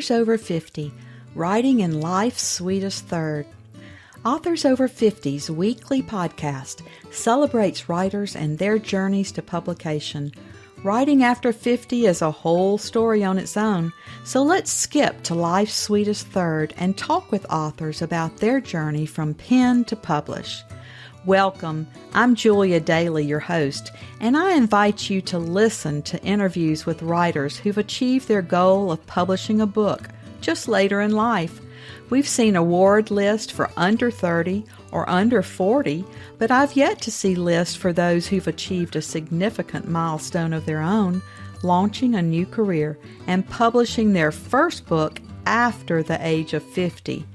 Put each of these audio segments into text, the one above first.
Authors Over 50, Writing in Life's Sweetest Third. Authors Over 50's weekly podcast celebrates writers and their journeys to publication. Writing after 50 is a whole story on its own, so let's skip to life's sweetest third and talk with authors about their journey from pen to publish. Welcome, I'm Julia Daly, your host, and I invite you to listen to interviews with writers who've achieved their goal of publishing a book just later in life. We've seen award lists for under 30 or under 40, but I've yet to see lists for those who've achieved a significant milestone of their own, launching a new career and publishing their first book after the age of 50.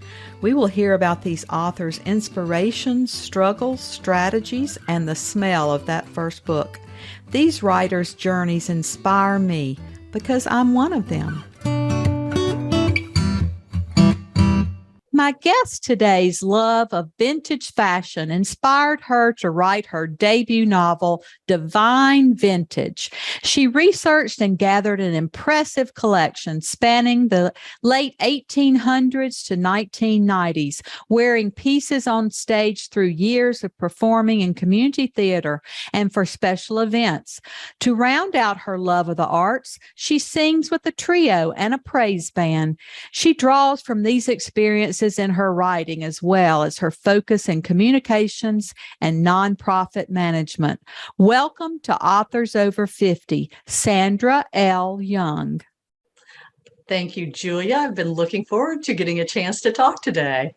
We will hear about these authors' inspirations, struggles, strategies, and the smell of that first book. These writers' journeys inspire me because I'm one of them. My guest today's love of vintage fashion inspired her to write her debut novel, Divine Vintage. She researched and gathered an impressive collection spanning the late 1800s to 1990s, wearing pieces on stage through years of performing in community theater and for special events. To round out her love of the arts, she sings with a trio and a praise band. She draws from these experiences in her writing as well as her focus in communications and nonprofit management. Welcome to Authors Over 50, Sandra L. Young. Thank you, Julia. I've been looking forward to getting a chance to talk today.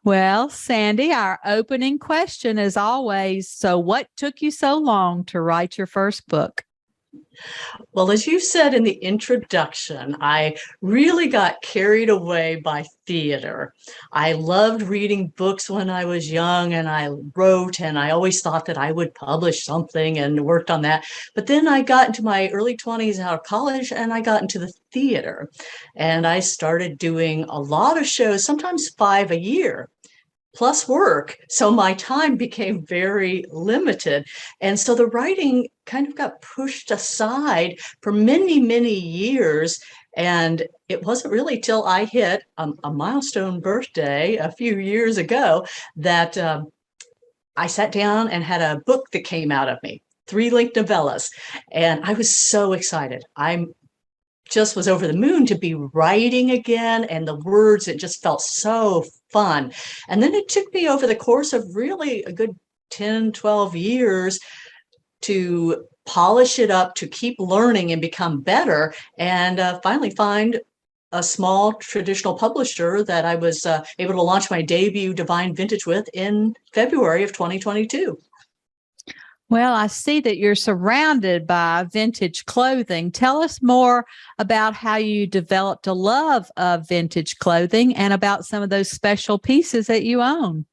Well, Sandy, our opening question is always, so what took you so long to write your first book? Well, as you said in the introduction, I really got carried away by theater. I loved reading books when I was young, and I wrote, and I always thought that I would publish something and worked on that. But then I got into my early 20s out of college, and I got into the theater. And I started doing a lot of shows, sometimes 5 a year, plus work. So my time became very limited. And so the writing kind of got pushed aside for many, many years. And it wasn't really till I hit a milestone birthday a few years ago that I sat down and had a book that came out of me, 3 linked novellas. And I was so excited. I'm just was over the moon to be writing again, and the words, it just felt so fun. And then it took me over the course of really a good 10, 12 years to polish it up, to keep learning and become better, and finally find a small traditional publisher that I was able to launch my debut Divine Vintage with in February of 2022. Well, I see that you're surrounded by vintage clothing. Tell us more about how you developed a love of vintage clothing and about some of those special pieces that you own.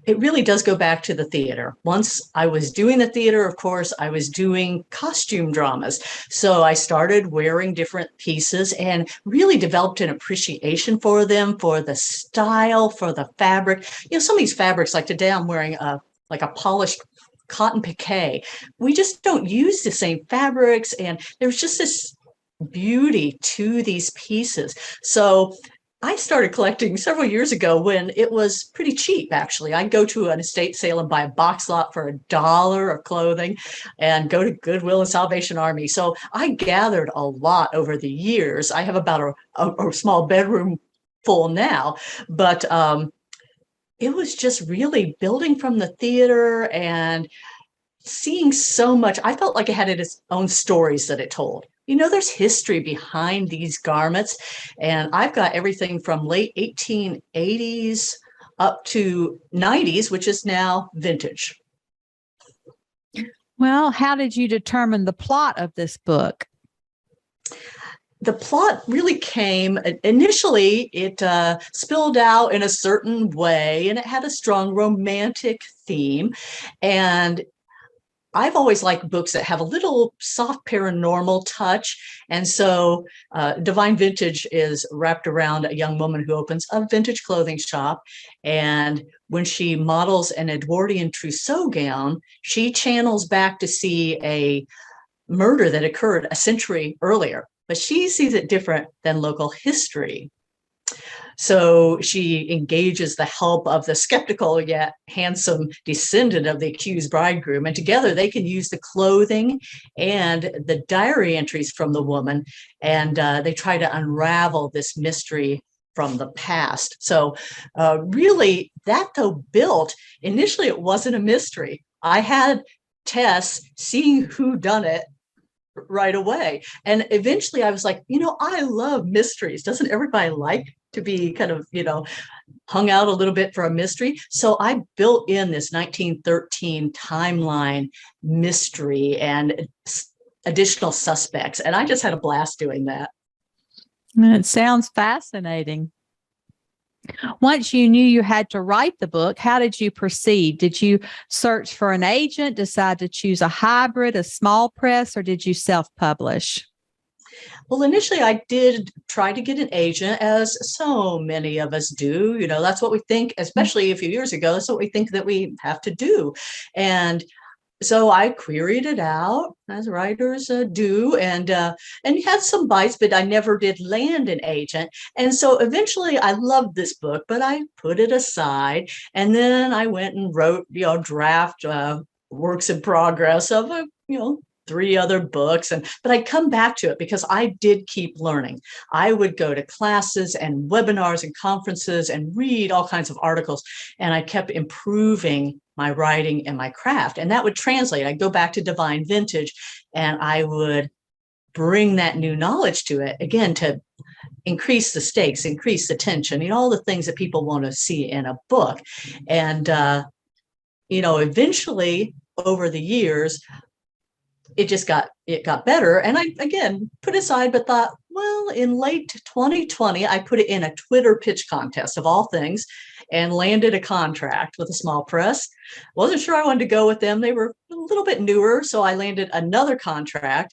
It really does go back to the theater. Once I was doing the theater, of course, I was doing costume dramas. So I started wearing different pieces and really developed an appreciation for them, for the style, for the fabric. You know, some of these fabrics, like today I'm wearing a polished cotton piqué. We just don't use the same fabrics, and there's just this beauty to these pieces. So I started collecting several years ago when it was pretty cheap, actually. I'd go to an estate sale and buy a box lot for $1 of clothing and go to Goodwill and Salvation Army. So I gathered a lot over the years. I have about a small bedroom full now, but it was just really building from the theater and seeing so much. I felt like it had its own stories that it told. You know, there's history behind these garments, and I've got everything from late 1880s up to 90s, which is now vintage. Well, how did you determine the plot of this book? The plot really came, initially, it spilled out in a certain way, and it had a strong romantic theme. And I've always liked books that have a little soft paranormal touch. And so Divine Vintage is wrapped around a young woman who opens a vintage clothing shop. And when she models an Edwardian trousseau gown, she channels back to see a murder that occurred a century earlier. but she sees it different than local history. So she engages the help of the skeptical yet handsome descendant of the accused bridegroom, and together they can use the clothing and the diary entries from the woman, and they try to unravel this mystery from the past. So really, that though built, initially it wasn't a mystery. I had Tess seeing who done it right away. And eventually I was like, I love mysteries. Doesn't everybody like to be kind of, hung out a little bit for a mystery? So I built in this 1913 timeline mystery and additional suspects. And I just had a blast doing that. It sounds fascinating. Once you knew you had to write the book, how did you proceed? Did you search for an agent, decide to choose a hybrid, a small press, or did you self-publish? Well, initially I did try to get an agent, as so many of us do. That's what we think, especially a few years ago. That's what we think that we have to do. And so I queried it out, as writers do, and had some bites, but I never did land an agent. And so eventually I loved this book, but I put it aside. And then I went and wrote, draft works in progress of, 3 other books. But I'd come back to it because I did keep learning. I would go to classes and webinars and conferences and read all kinds of articles, and I kept improving my writing and my craft. And that would translate. I'd go back to Divine Vintage and I would bring that new knowledge to it, again, to increase the stakes, increase the tension, all the things that people want to see in a book. And, eventually over the years, it got better. And I, again, put aside, but thought, well, in late 2020, I put it in a Twitter pitch contest of all things and landed a contract with a small press. Wasn't sure I wanted to go with them. They were a little bit newer. So I landed another contract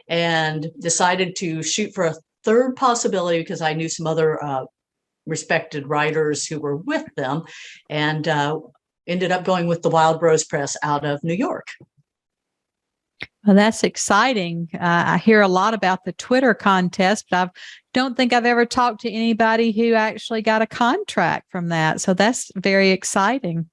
and decided to shoot for a third possibility because I knew some other respected writers who were with them, and ended up going with the Wild Rose Press out of New York. Well, that's exciting. I hear a lot about the Twitter contest, but I don't think I've ever talked to anybody who actually got a contract from that. So that's very exciting.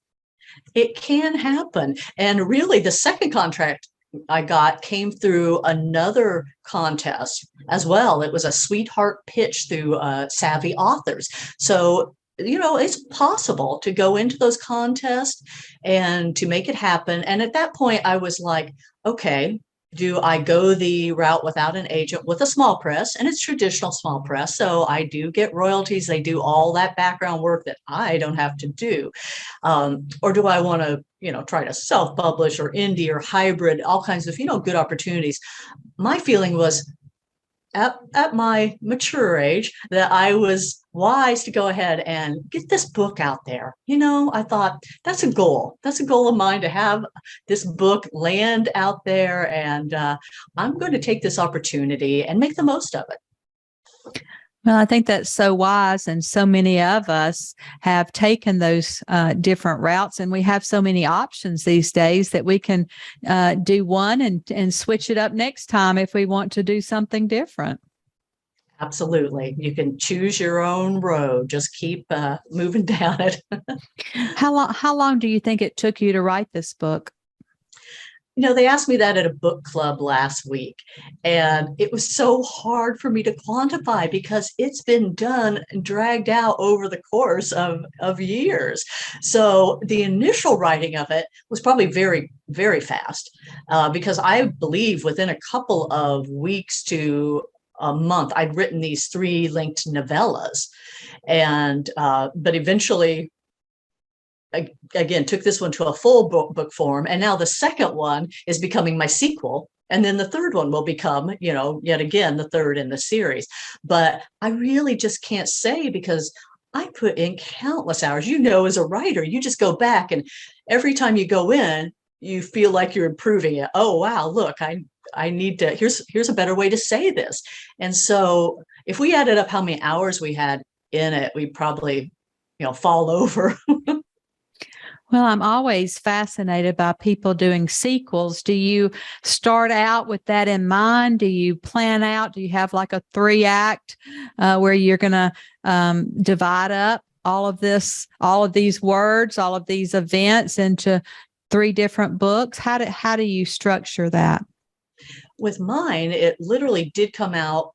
It can happen. And really, the second contract I got came through another contest as well. It was a sweetheart pitch through Savvy Authors. So it's possible to go into those contests and to make it happen. And at that point, I was like, okay, do I go the route without an agent with a small press? And it's traditional small press. So I do get royalties. They do all that background work that I don't have to do. Or do I want to, try to self-publish or indie or hybrid, all kinds of, good opportunities. My feeling was, at my mature age, that I was wise to go ahead and get this book out there. I thought that's a goal. That's a goal of mine, to have this book land out there. And I'm going to take this opportunity and make the most of it. Well, I think that's so wise. And so many of us have taken those different routes, and we have so many options these days that we can do one and switch it up next time if we want to do something different. Absolutely. You can choose your own road. Just keep moving down it. How long do you think it took you to write this book? They asked me that at a book club last week, and it was so hard for me to quantify because it's been done and dragged out over the course of years. So the initial writing of it was probably very, very fast because I believe within a couple of weeks to a month, I'd written these 3 linked novellas, and but eventually, again, took this one to a full book form. And now the second one is becoming my sequel. And then the third one will become, yet again, the third in the series. But I really just can't say because I put in countless hours. As a writer, you just go back, and every time you go in, you feel like you're improving it. Oh, wow, look, I need to, here's a better way to say this. And so if we added up how many hours we had in it, we'd probably, fall over. Well, I'm always fascinated by people doing sequels. Do you start out with that in mind? Do you plan out? Do you have like a 3-act where you're going to divide up all of these words, all of these events into 3 different books? How do you structure that? With mine, it literally did come out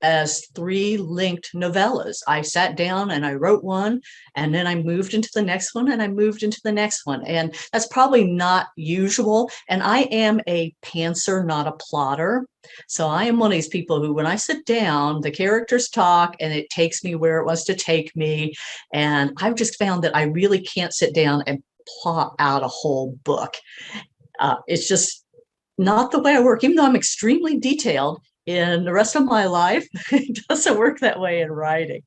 as 3 linked novellas. I sat down and I wrote one, and then I moved into the next one, and I moved into the next one. And that's probably not usual. And I am a pantser, not a plotter. So I am one of these people who, when I sit down, the characters talk and it takes me where it wants to take me. And I've just found that I really can't sit down and plot out a whole book. It's just not the way I work, even though I'm extremely detailed in the rest of my life. It doesn't work that way in writing.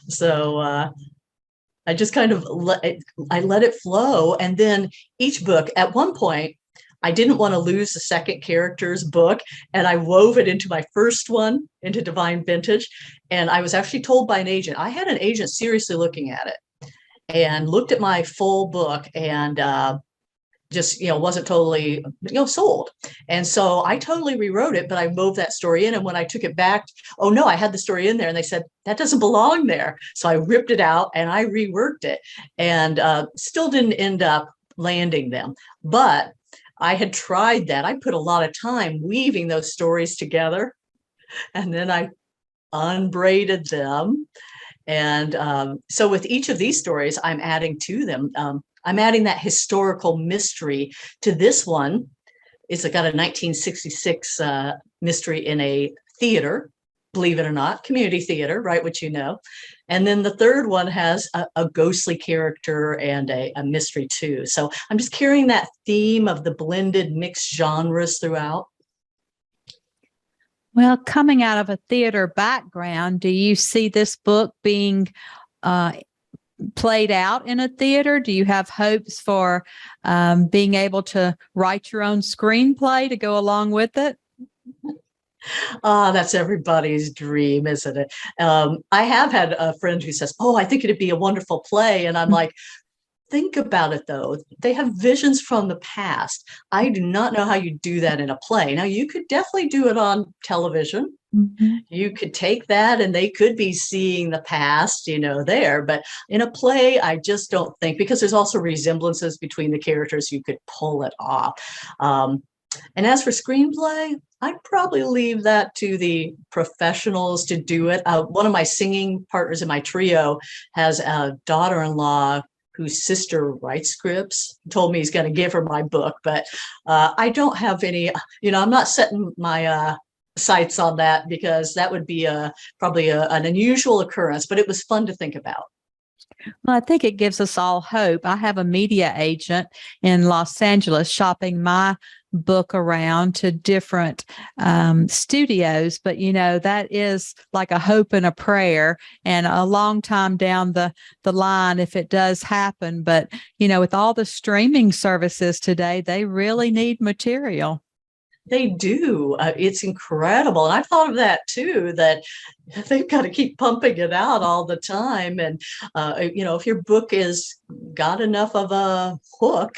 So I just kind of let it flow. And then each book, at one point, I didn't want to lose the second character's book, and I wove it into my first one, into Divine Vintage. And I was actually told by an agent, I had an agent seriously looking at it and looked at my full book, and just wasn't totally sold. And so I totally rewrote it, but I moved that story in. And when I took it back, oh no, I had the story in there, and they said that doesn't belong there. So I ripped it out and I reworked it, and still didn't end up landing them. But I had tried that. I put a lot of time weaving those stories together, and then I unbraided them. And so with each of these stories, I'm adding to them. I'm adding that historical mystery to this one. It's got a 1966 mystery in a theater, believe it or not, community theater, right? Which you know. And then the third one has a ghostly character and a mystery too. So I'm just carrying that theme of the blended mixed genres throughout. Well, coming out of a theater background, do you see this book being played out in a theater? Do you have hopes for being able to write your own screenplay to go along with it? That's everybody's dream, isn't it? I have had a friend who says, oh, I think it'd be a wonderful play. And I'm like, think about it, though. They have visions from the past. I do not know how you do that in a play. Now, you could definitely do it on television. Mm-hmm. You could take that and they could be seeing the past, there. But in a play, I just don't think, because there's also resemblances between the characters, you could pull it off. And as for screenplay, I'd probably leave that to the professionals to do it. One of my singing partners in my trio has a daughter-in-law whose sister writes scripts. Told me he's going to give her my book, but I don't have any, I'm not setting my sights on that, because that would be probably an unusual occurrence, but it was fun to think about. Well, I think it gives us all hope. I have a media agent in Los Angeles shopping my book around to different studios, but that is like a hope and a prayer, and a long time down the line if it does happen. But with all the streaming services today, they really need material. They do. It's incredible. And I thought of that too, that they've got to keep pumping it out all the time. And, if your book is got enough of a hook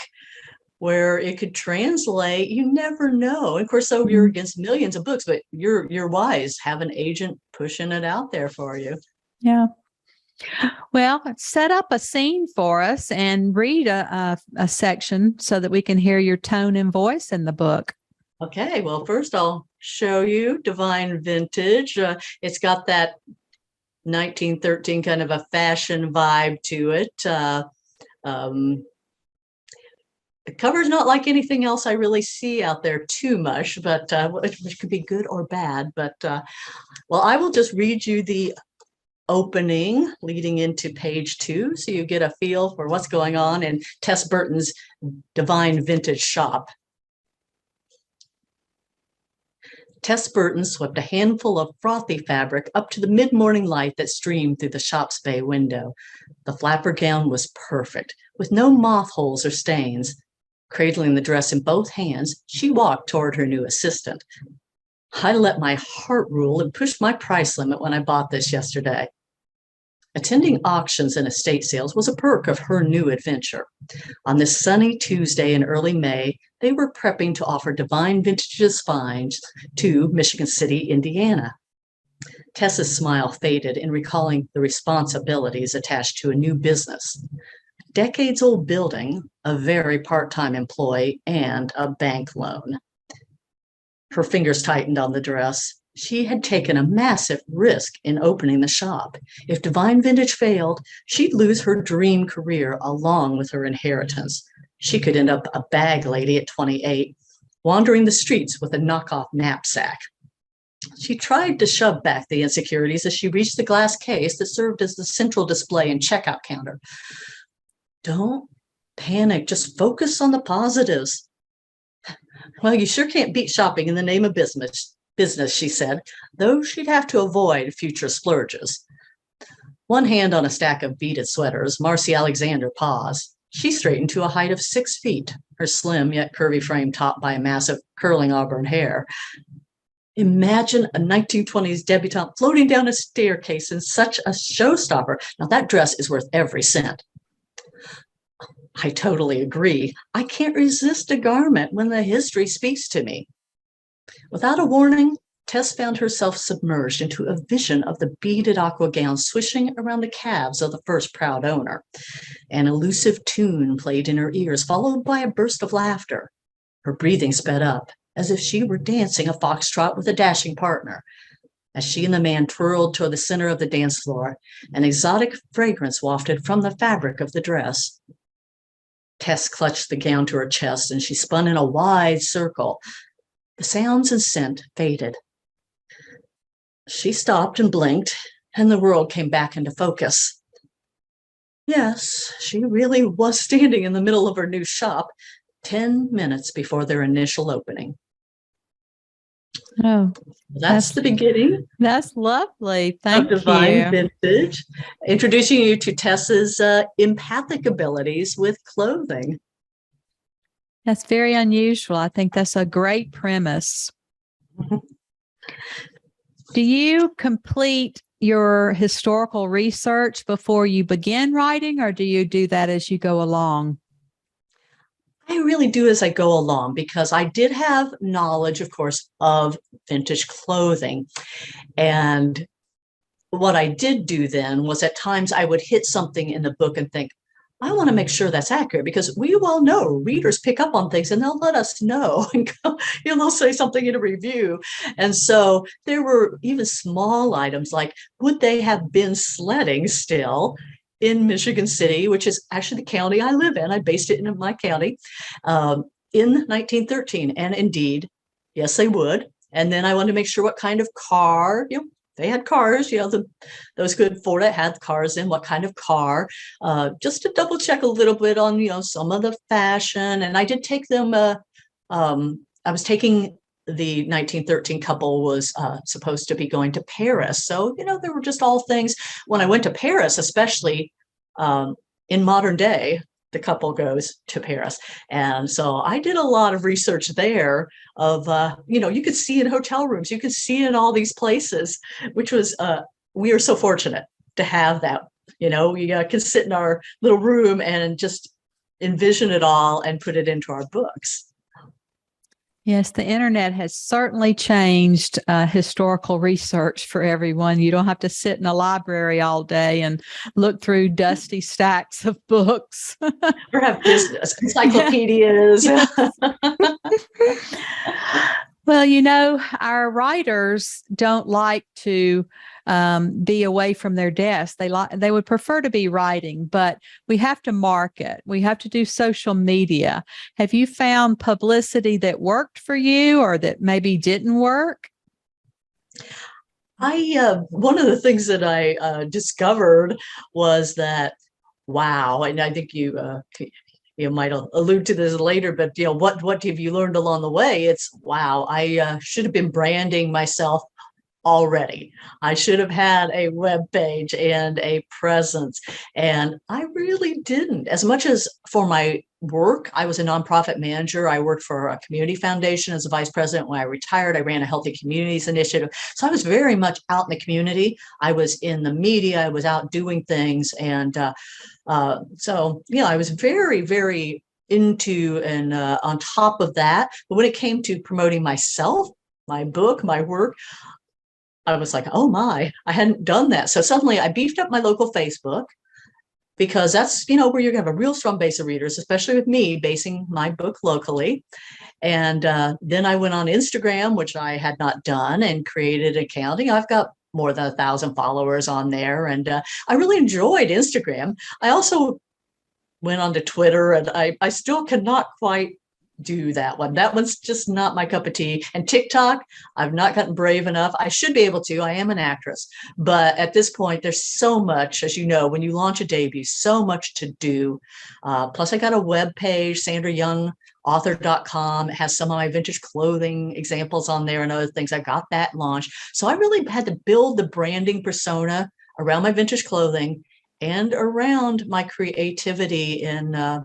where it could translate, you never know. And of course, so you're against millions of books, but you're wise. Have an agent pushing it out there for you. Yeah. Well, set up a scene for us and read a section so that we can hear your tone and voice in the book. Okay, well, first I'll show you Divine Vintage. It's got that 1913 kind of a fashion vibe to it. The cover's not like anything else I really see out there too much, but which could be good or bad. But well, I will just read you the opening leading into page 2, so you get a feel for what's going on in Tess Burton's Divine Vintage shop. Tess Burton swept a handful of frothy fabric up to the mid-morning light that streamed through the shop's bay window. The flapper gown was perfect, with no moth holes or stains. Cradling the dress in both hands, she walked toward her new assistant. I let my heart rule and pushed my price limit when I bought this yesterday. Attending auctions and estate sales was a perk of her new adventure. On this sunny Tuesday in early May, they were prepping to offer Divine Vintage's finds to Michigan City, Indiana. Tessa's smile faded in recalling the responsibilities attached to a new business. Decades-old building, a very part-time employee, and a bank loan. Her fingers tightened on the dress. She had taken a massive risk in opening the shop. If Divine Vintage failed, she'd lose her dream career along with her inheritance. She could end up a bag lady at 28, wandering the streets with a knockoff knapsack. She tried to shove back the insecurities as she reached the glass case that served as the central display and checkout counter. Don't panic, just focus on the positives. Well, you sure can't beat shopping in the name of business, she said, though she'd have to avoid future splurges. One hand on a stack of beaded sweaters, Marcy Alexander paused. She straightened to a height of 6 feet, her slim yet curvy frame topped by a mass of curling auburn hair. Imagine a 1920s debutante floating down a staircase in such a showstopper. Now that dress is worth every cent. I totally agree. I can't resist a garment when the history speaks to me. Without a warning, Tess found herself submerged into a vision of the beaded aqua gown swishing around the calves of the first proud owner. An elusive tune played in her ears, followed by a burst of laughter. Her breathing sped up, as if she were dancing a foxtrot with a dashing partner. As she and the man twirled toward the center of the dance floor, an exotic fragrance wafted from the fabric of the dress. Tess clutched the gown to her chest, and she spun in a wide circle. The sounds and scent faded. She stopped and blinked, and the world came back into focus. Yes, she really was standing in the middle of her new shop, 10 minutes before their initial opening. Oh, that's the beginning. That's lovely. Thank you. Divine Vintage, introducing you to Tessa's empathic abilities with clothing. That's very unusual. I think that's a great premise. Do you complete your historical research before you begin writing, or do you do that as you go along? I really do as I go along, because I did have knowledge, of course, of vintage clothing. And what I did do then was at times I would hit something in the book and think, I want to make sure that's accurate, because we well know readers pick up on things and they'll let us know. And they'll say something in a review. And so there were even small items like, would they have been sledding still in Michigan City, which is actually the county I live in? I based it in my county in 1913. And indeed, yes, they would. And then I wanted to make sure what kind of car, they had cars, those good Ford had cars in, what kind of car, just to double check a little bit on, some of the fashion. And I did take them, I was taking the 1913 couple was supposed to be going to Paris. So, there were just all things. When I went to Paris, especially in modern day, the couple goes to Paris. And so I did a lot of research there of, you could see in hotel rooms, you could see in all these places, which was, we are so fortunate to have that. We can sit in our little room and just envision it all and put it into our books. Yes, the internet has certainly changed historical research for everyone. You don't have to sit in a library all day and look through dusty stacks of books. Or have business encyclopedias. Well, our writers don't like to be away from their desk. They would prefer to be writing, but we have to market. We have to do social media. Have you found publicity that worked for you or that maybe didn't work? One of the things that I discovered was that, wow, and I think you might allude to this later, but what have you learned along the way? It's wow, I should have been branding myself already. I should have had a web page and a presence, and I really didn't. As much as for my work, I was a nonprofit manager. I worked for a community foundation as a vice president. When I retired, I ran a healthy communities initiative. So I was very much out in the community. I was in the media. I was out doing things. And so, I was very, very into and on top of that. But when it came to promoting myself, my book, my work, I was like, oh my, I hadn't done that. So suddenly I beefed up my local Facebook, because that's, where you're going to have a real strong base of readers, especially with me basing my book locally. And then I went on Instagram, which I had not done, and created an account. I've got more than 1,000 followers on there. And I really enjoyed Instagram. I also went on to Twitter, and I still cannot quite do that one. That one's just not my cup of tea. And TikTok, I've not gotten brave enough. I should be able to. I am an actress. But at this point, there's so much, as you know, when you launch a debut, so much to do. Plus, I got a web page, sandrayoungauthor.com. It has some of my vintage clothing examples on there and other things. I got that launched. So I really had to build the branding persona around my vintage clothing and around my creativity in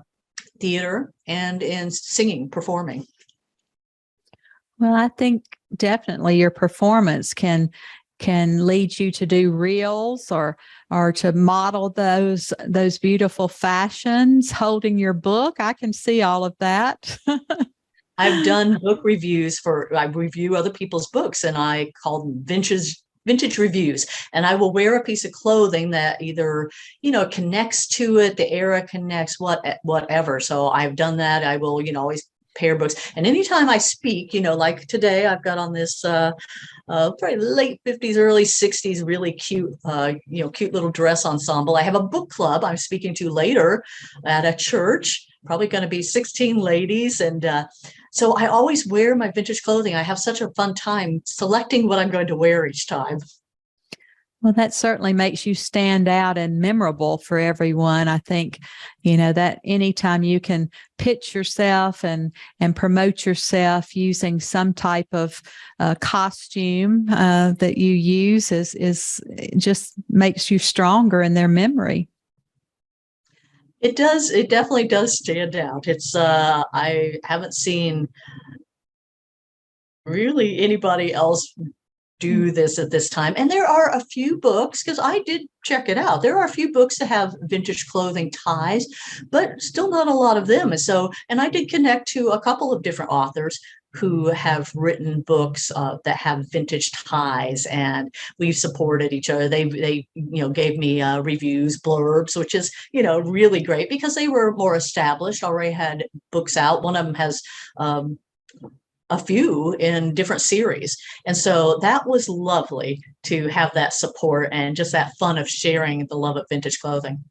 theater and in singing, performing. Well, I think definitely your performance can lead you to do reels or to model those beautiful fashions holding your book. I can see all of that. I've done book reviews I review other people's books, and I call them vintage reviews. And I will wear a piece of clothing that either, connects to it, the era connects, whatever. So I've done that. I will, always pair books. And anytime I speak, like today, I've got on this probably late 50s, early 60s, really cute, cute little dress ensemble. I have a book club I'm speaking to later at a church, probably going to be 16 ladies. And so I always wear my vintage clothing. I have such a fun time selecting what I'm going to wear each time. Well, that certainly makes you stand out and memorable for everyone. I think, that anytime you can pitch yourself and promote yourself using some type of costume that you use is just makes you stronger in their memory. It does. It definitely does stand out. It's I haven't seen really anybody else do this at this time. And there are a few books, because I did check it out. There are a few books that have vintage clothing ties, but still not a lot of them. And I did connect to a couple of different authors who have written books that have vintage ties, and we've supported each other. They gave me reviews, blurbs, which is, really great, because they were more established, already had books out. One of them has a few in different series. And so that was lovely to have that support and just that fun of sharing the love of vintage clothing.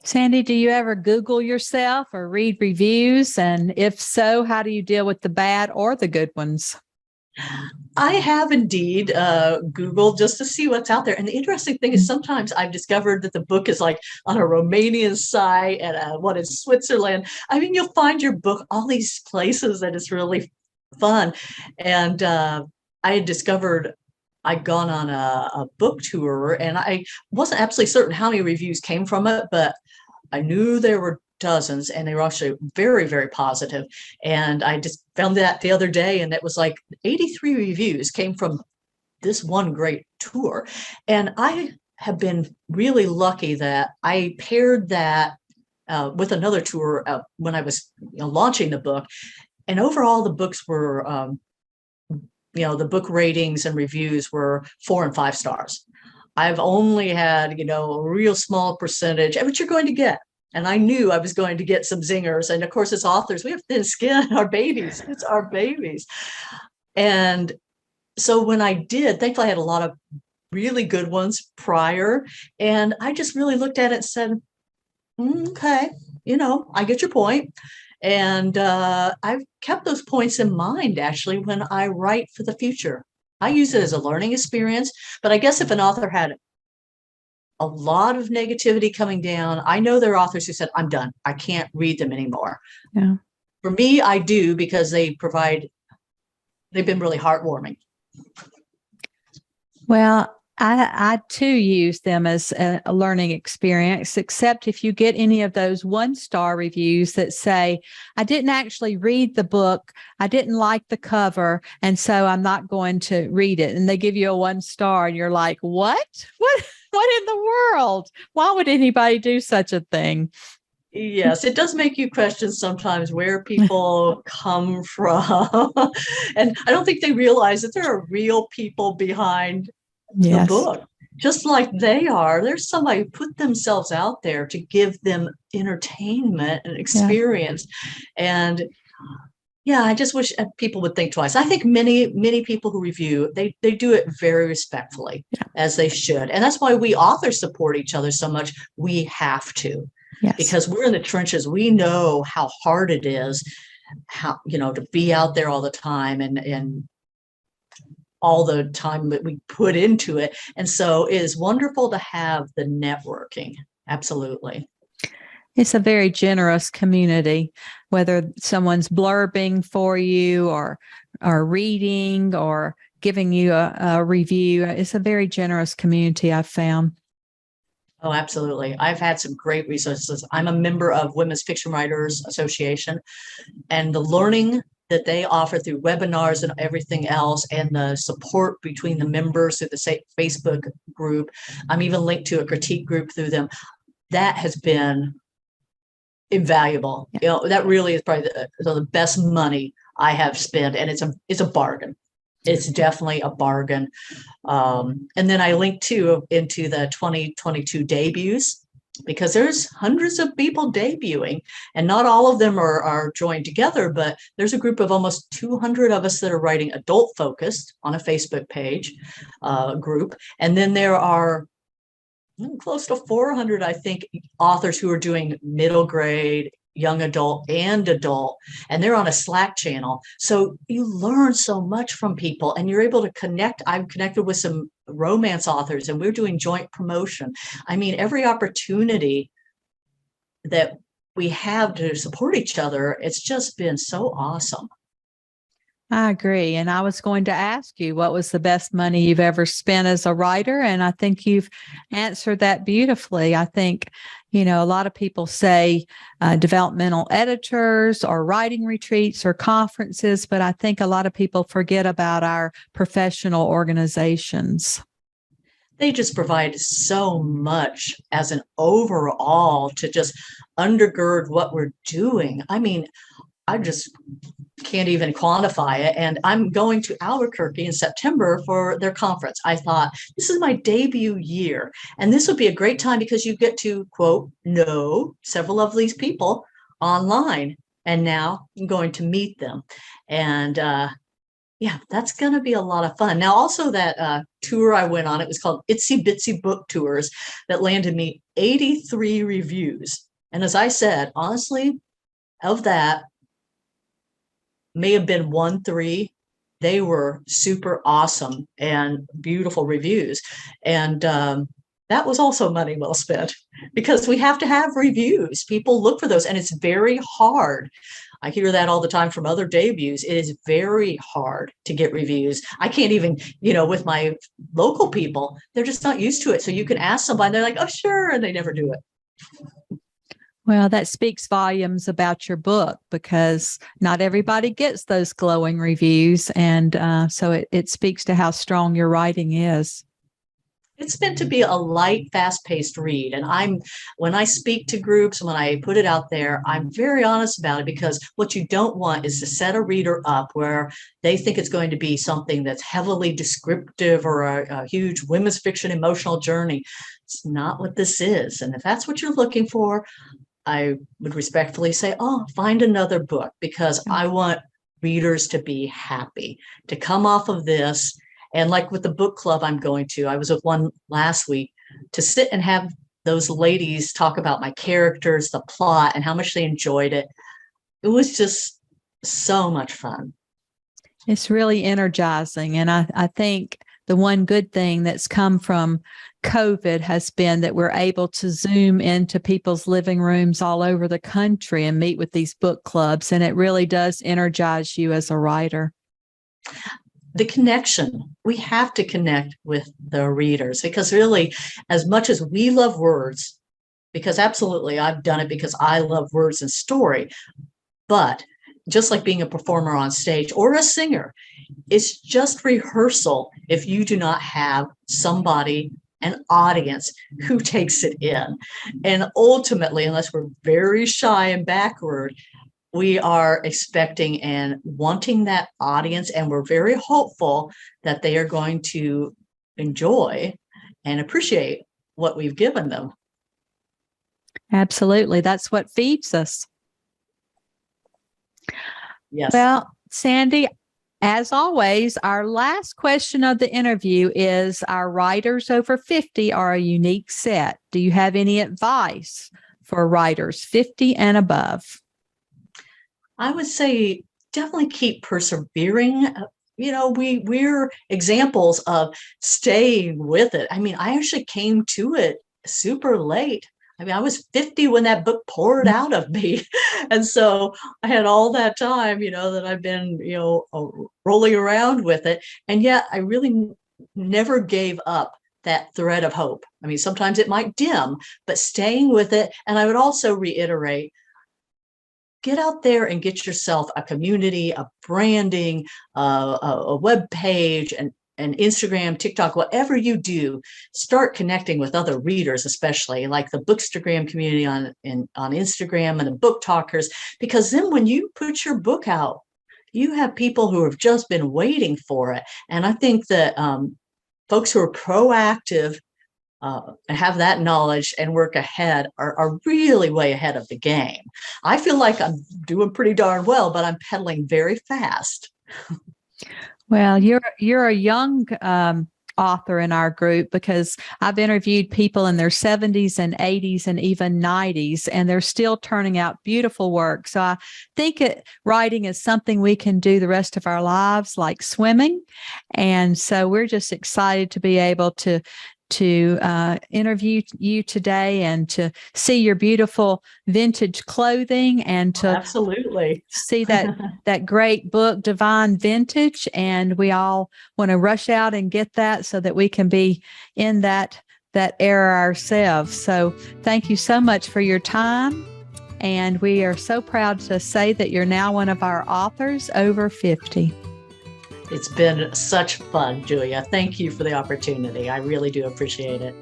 Sandy, do you ever Google yourself or read reviews? And if so, how do you deal with the bad or the good ones? I have indeed Googled just to see what's out there. And the interesting thing is sometimes I've discovered that the book is like on a Romanian site and one in Switzerland. I mean, you'll find your book all these places that is really fun. And I had discovered I'd gone on a book tour, and I wasn't absolutely certain how many reviews came from it, but I knew there were dozens, and they were actually very, very positive. And I just found that the other day, and it was like 83 reviews came from this one great tour. And I have been really lucky that I paired that with another tour when I was launching the book. And overall, the books were, the book ratings and reviews were 4 and 5 stars. I've only had, a real small percentage, but you're going to get. And I knew I was going to get some zingers. And of course, as authors, we have thin skin, our babies. It's our babies. And so when I did, thankfully, I had a lot of really good ones prior. And I just really looked at it and said, okay, I get your point. And I've kept those points in mind, actually, when I write for the future. I use it as a learning experience. But I guess if an author had a lot of negativity coming down, I know there are authors who said, I'm done. I can't read them anymore. Yeah. For me, I do, because they've been really heartwarming. Well, I too use them as a learning experience, except if you get any of those 1-star reviews that say, I didn't actually read the book, I didn't like the cover, and so I'm not going to read it. And they give you a 1-star, and you're like, what? What in the world? Why would anybody do such a thing? Yes, it does make you question sometimes where people come from. And I don't think they realize that there are real people behind the Yes. book, just like they are. There's somebody who put themselves out there to give them entertainment and experience. And yeah, I just wish people would think twice. I think many people who review, they do it very respectfully, as they should. And that's why we authors support each other so much. We have to. Yes. Because we're in the trenches. We know how hard it is, to be out there all the time and all the time that we put into it. And so it is wonderful to have the networking. Absolutely. It's a very generous community, whether someone's blurbing for you or reading or giving you a review. It's a very generous community, I've found. Oh, absolutely. I've had some great resources. I'm a member of Women's Fiction Writers Association, and the learning that they offer through webinars and everything else, and the support between the members through the Facebook group. I'm even linked to a critique group through them. That has been invaluable. That really is probably the best money I have spent, and it's a bargain. It's definitely a bargain. And then I link into the 2022 debuts, because there's hundreds of people debuting, and not all of them are joined together, but there's a group of almost 200 of us that are writing adult focused on a Facebook page group. And then there are close to 400, I think, authors who are doing middle grade, young adult, and adult, and they're on a Slack channel. So you learn so much from people, and you're able to connect. I've connected with some romance authors, and we're doing joint promotion. I mean, every opportunity that we have to support each other, it's just been so awesome. I agree. And I was going to ask you, what was the best money you've ever spent as a writer? And I think you've answered that beautifully. I think, a lot of people say developmental editors or writing retreats or conferences, but I think a lot of people forget about our professional organizations. They just provide so much as an overall to just undergird what we're doing. I mean, I just can't even quantify it. And I'm going to Albuquerque in September for their conference. I thought, this is my debut year, and this would be a great time because you get to, quote, know several of these people online. And now I'm going to meet them. And yeah, that's going to be a lot of fun. Now, also that tour I went on, it was called Itsy Bitsy Book Tours, that landed me 83 reviews. And as I said, honestly, of that, may have been 1-3. They were super awesome and beautiful reviews. And that was also money well spent, because we have to have reviews. People look for those, and it's very hard. I hear that all the time from other debuts. It is very hard to get reviews. I can't even, with my local people, they're just not used to it. So you can ask somebody, they're like, oh, sure, and they never do it. Well, that speaks volumes about your book, because not everybody gets those glowing reviews. And so it speaks to how strong your writing is. It's meant to be a light, fast-paced read. And when I speak to groups, when I put it out there, I'm very honest about it, because what you don't want is to set a reader up where they think it's going to be something that's heavily descriptive or a huge women's fiction emotional journey. It's not what this is. And if that's what you're looking for, I would respectfully say, find another book, because I want readers to be happy, to come off of this. And like with the book club I'm going to, I was with one last week, to sit and have those ladies talk about my characters, the plot, and how much they enjoyed it. It was just so much fun. It's really energizing. And I think the one good thing that's come from COVID has been that we're able to Zoom into people's living rooms all over the country and meet with these book clubs. And it really does energize you as a writer. the connection. We have to connect with the readers, because really, as much as we love words, because absolutely I've done it because I love words and story, but just like being a performer on stage or a singer, it's just rehearsal if you do not have somebody, an audience, who takes it in. And ultimately, unless we're very shy and backward, we are expecting and wanting that audience, and we're very hopeful that they are going to enjoy and appreciate what we've given them. Absolutely. That's what feeds us. Yes. Well, Sandy, as always, our last question of the interview is, our writers over 50 are a unique set. Do you have any advice for writers 50 and above? I would say definitely keep persevering. We're examples of staying with it. I mean, I actually came to it super late. I mean, I was 50 when that book poured out of me. And so I had all that time, that I've been, rolling around with it. And yet I really never gave up that thread of hope. I mean, sometimes it might dim, but staying with it. And I would also reiterate, get out there and get yourself a community, a branding, a web page, and Instagram, TikTok, whatever you do, start connecting with other readers, especially like the Bookstagram community on Instagram and the book talkers, because then when you put your book out, you have people who have just been waiting for it. And I think that folks who are proactive and have that knowledge and work ahead are really way ahead of the game. I feel like I'm doing pretty darn well, but I'm pedaling very fast. Well, you're a young author in our group, because I've interviewed people in their 70s and 80s and even 90s, and they're still turning out beautiful work. So I think writing is something we can do the rest of our lives, like swimming. And so we're just excited to be able to interview you today and to see your beautiful vintage clothing, and to absolutely see that great book, Divine Vintage. And we all want to rush out and get that so that we can be in that era ourselves. So thank you so much for your time. And we are so proud to say that you're now one of our authors over 50. It's been such fun, Julia. Thank you for the opportunity. I really do appreciate it.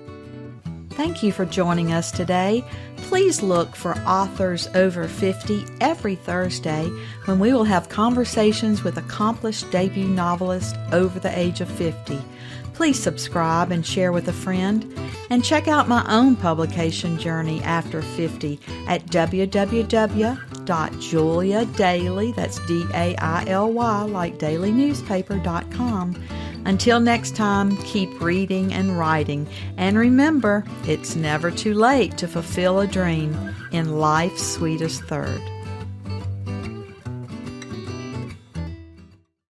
Thank you for joining us today. Please look for Authors Over 50 every Thursday, when we will have conversations with accomplished debut novelists over the age of 50. Please subscribe and share with a friend. And check out my own publication journey after 50 at www.juliadaily, that's DAILY, like dailynewspaper.com. Until next time, keep reading and writing. And remember, it's never too late to fulfill a dream in life's sweetest third.